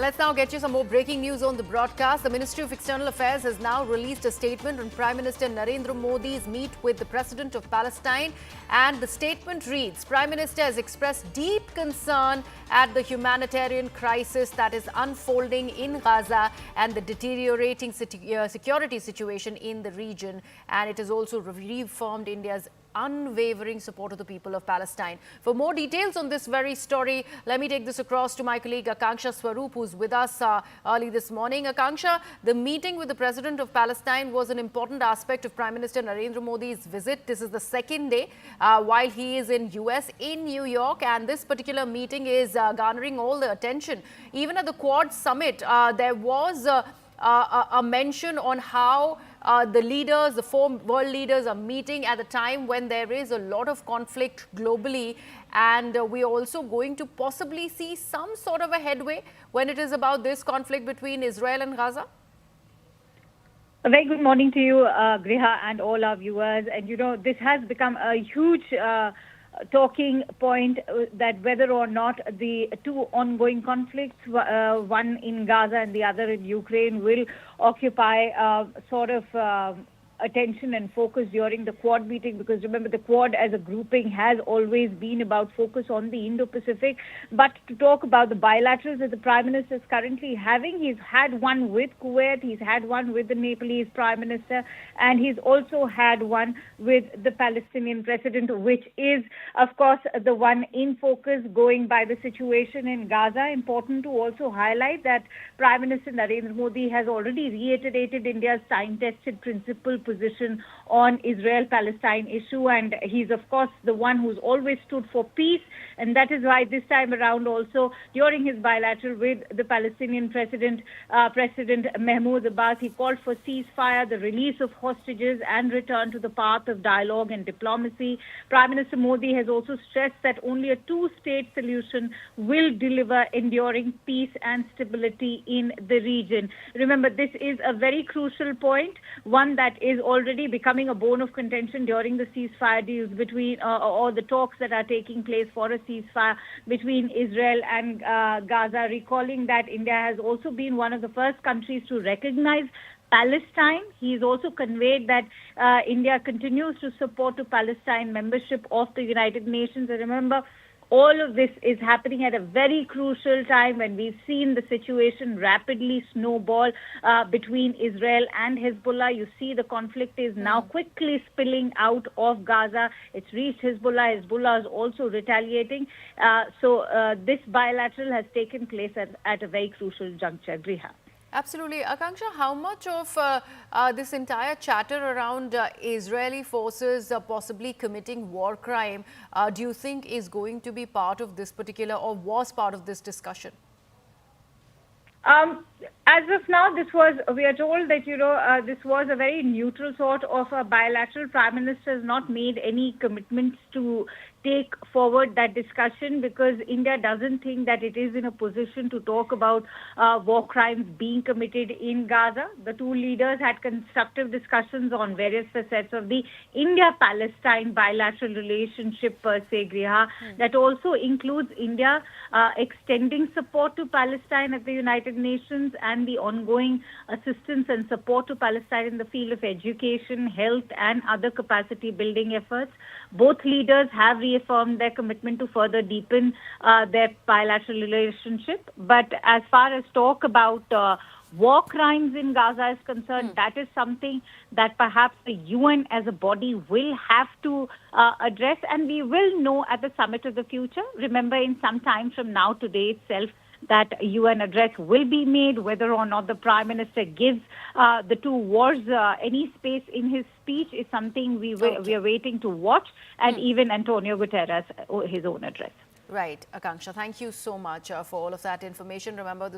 And let's now get you some more breaking news on the broadcast. The Ministry of External Affairs has now released a statement on Prime Minister Narendra Modi's meet with the President of Palestine. And the statement reads, Prime Minister has expressed deep concern at the humanitarian crisis that is unfolding in Gaza and the deteriorating security situation in the region. And it has also reaffirmed India's unwavering support of the people of Palestine. For more details on this very story, let me take this across to my colleague Akanksha Swaroop, who's with us early this morning. Akanksha, the meeting with the President of Palestine was an important aspect of Prime Minister Narendra Modi's visit. This is the second day while he is in US, in New York, and this particular meeting is garnering all the attention. Even at the Quad Summit, there was a mention on how the leaders, the four world leaders are meeting at a time when there is a lot of conflict globally, and we are also going to possibly see some sort of a headway when it is about this conflict between Israel and Gaza? A very good morning to you, Griha, and all our viewers. And you know, this has become a huge talking point that whether or not the two ongoing conflicts, one in Gaza and the other in Ukraine, will occupy sort of attention and focus during the Quad meeting, because remember, the Quad as a grouping has always been about focus on the Indo-Pacific. But to talk about the bilaterals that the Prime Minister is currently having, he's had one with Kuwait, he's had one with the Nepalese Prime Minister, and he's also had one with the Palestinian President, which is, of course, the one in focus going by the situation in Gaza. Important to also highlight that Prime Minister Narendra Modi has already reiterated India's time-tested principle position on Israel-Palestine issue, and he's of course the one who's always stood for peace, and that is why this time around also during his bilateral with the Palestinian President Mahmoud Abbas, he called for ceasefire, the release of hostages, and return to the path of dialogue and diplomacy. Prime Minister Modi has also stressed that only a two-state solution will deliver enduring peace and stability in the region. Remember, this is a very crucial point, one that is already becoming a bone of contention during the ceasefire deals between or the talks that are taking place for a ceasefire between Israel and Gaza, recalling that India has also been one of the first countries to recognize Palestine. He's also conveyed that India continues to support to Palestine membership of the United Nations. And remember, all of this is happening at a very crucial time when we've seen the situation rapidly snowball between Israel and Hezbollah. You see the conflict is now quickly spilling out of Gaza. It's reached Hezbollah. Hezbollah is also retaliating. So this bilateral has taken place at a very crucial juncture. Griha. Absolutely. Akanksha, how much of this entire chatter around Israeli forces possibly committing war crime do you think is going to be part of this particular, or was part of this discussion? As of now, we are told that, you know, this was a very neutral sort of a bilateral. Prime Minister has not made any commitments to take forward that discussion, because India doesn't think that it is in a position to talk about war crimes being committed in Gaza. The two leaders had constructive discussions on various facets of the India-Palestine bilateral relationship per se, Griha. That also includes India extending support to Palestine at the United Nations and the ongoing assistance and support to Palestine in the field of education, health, and other capacity building efforts. Both leaders have reaffirmed their commitment to further deepen their bilateral relationship. But as far as talk about war crimes in Gaza is concerned, that is something that perhaps the UN as a body will have to address, and we will know at the Summit of the Future. Remember, in some time from now, today itself, that UN address will be made. Whether or not the Prime Minister gives the two wars any space in his speech is something we are waiting to watch, and even Antonio Guterres, his own address. Right, Akanksha, thank you so much for all of that information. Remember, this